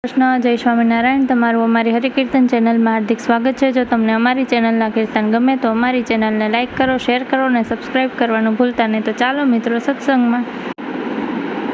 કૃષ્ણ, જય સ્વામિનારાયણ। તમારું અમારી હરિકીર્તન ચેનલમાં હાર્દિક સ્વાગત છે। જો તમને અમારી ચેનલના કીર્તન ગમે તો અમારી ચેનલને લાઇક કરો, શેર કરો અને સબસ્ક્રાઈબ કરવાનું ભૂલતા નહીં। તો ચાલો મિત્રો સત્સંગમાં।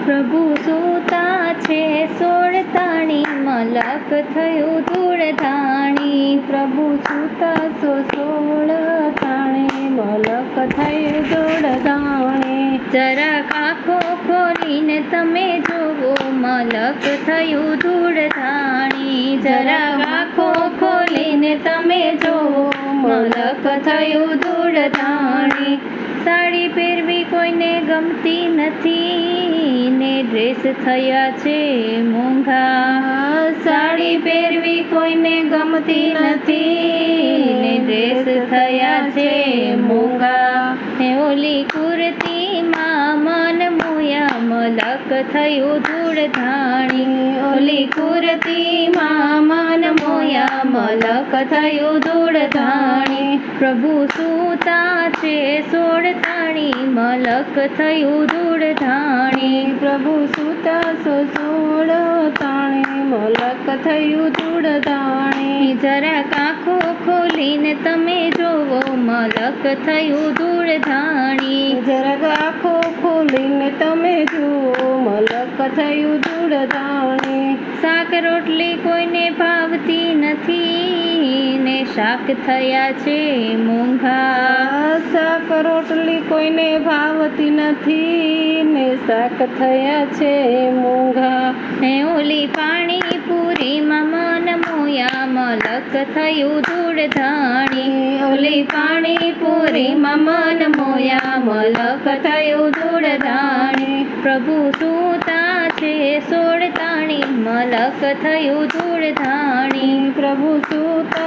પ્રભુ સૂતા છે સોળતાણી, મલક થયું ધૂળધાણી। પ્રભુ સૂતા સોળતાણી, મલક થયું ધૂળધાણી। જરાક આંખો ખોલીને તમે જોવો, મલક થયું ધૂળધાણી। જરાક આંખો ખોલીને તમે જોવો, મલક થયું ધૂળધાણી। સાડી પહેરવી કોઈને ગમતી નથી ને ડ્રેસ થયા છે મોંઘા। સાડી પહેરવી કોઈને ગમતી નથી ને ડ્રેસ થયા છે મોંઘા। હે ઓલી કુર્તીમાં મન મોયા, મલક થયું ધૂળધાણી। ઓલી કુર્તીમાં મન મોયા, મલક થયું ધૂળધાણી। પ્રભુ સૂતા છે સોળતાણી, મલક થયું ધૂળધાણી। પ્રભુ સૂતા સોળતાણી, મલક થયું ધૂળધાણી। જરાક આંખો ખોલીને તમે જોવો, મલક થયું ધૂળધાણી। જરાક આંખો ખોલીને તમે જુઓ, મલક થયું ધૂળધાણી। શાક રોટલી કોઈને ભાવતી નથી ને શાક થયા છે મોંઘા। શાક રોટલી કોઈને ભાવતી નથી ને શાક થયા છે મોંઘા। હે ઓલી પાણીપુરીમાં મન મોયા, મલક થયું ધૂળધાણી। ઓલી પાણીપુરીમાં મન મોયા, મલક થયું ધૂળધાણી। પ્રભુ સૂતા છે સોળતાણી, મલક થયું ધૂળધાણી। પ્રભુ સૂતા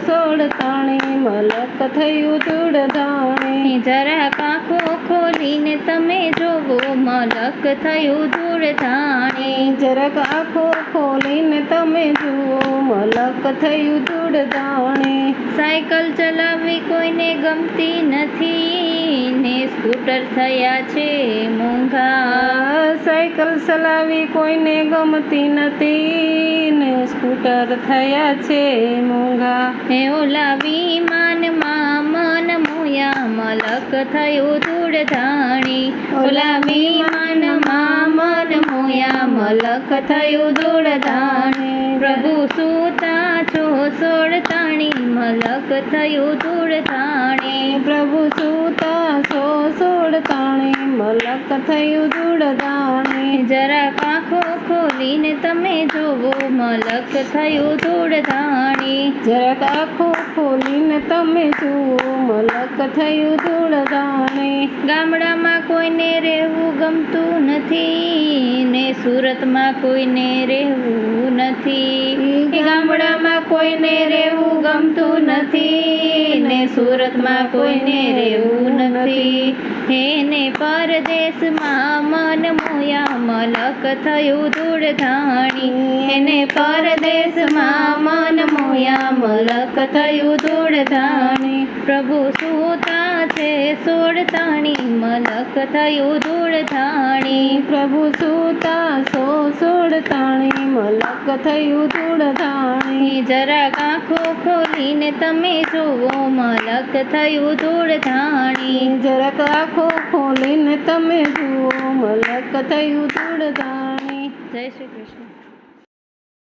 સોળતાણી, મલક થયું ધૂળધાણી। જરાક આંખો ખોલીને તમે જોવો, મલક થયું ધૂળધાણી। જરાક આંખો ખોલીને તમે જુઓ, મલક થયું ધૂળધાણી। સાયકલ ચલાવવી કોઈને ગમતી નથી ને સ્કૂટર થયા છે મોંઘા। સાયકલ ચલાવવી કોઈને ગમતી નથી ને સ્કૂટર થયા છે મોંઘા। હે ઓલા વિમાનમાં મન મોયા, મલક થયું ધૂળધાણી। ઓલા વિમાનમાં મન મોયા, મલક થયું ધૂળધાણી। પ્રભુ સૂતા છો સોળતાણી, મલક થયું ધૂળધાણી। પ્રભુ સૂતા છો સોળતાણી, મલક થયું ધૂળધાણી। જરાક આંખો ખોલીને તમે જોવો, મલક થયું ધૂળધાણી। જરાક આંખો ખોલીને તમે જુઓ, મલક થયું ધૂળધાણી। ગામડામાં કોઈને રહેવું ગમતું નથી ને સુરતમાં કોઈને રહેવું નથી। ગામડામાં કોઈને રહેવું ગમતું નથી ને સુરતમાં કોઈને રહેવું નથી। એને પરદેશમાં મન મોયા, મલક થયું ધૂળધાણી। એને પરદેશમાં મન મોયા, મલક થયું ધૂળધાણી। પ્રભુ સૂતા છે સોળતાણી, મલક થયું ધૂળધાણી। પ્રભુ સૂતા સોળતાણી, મલક થયું ધૂળધાણી। જરાક આંખો ખોલીને તમે જોવો, મલક થયું ધૂળધાણી। જરાક આંખો ખોલીને તમે જુઓ, મલક થયું ધૂળધાણી। જય શ્રી કૃષ્ણ।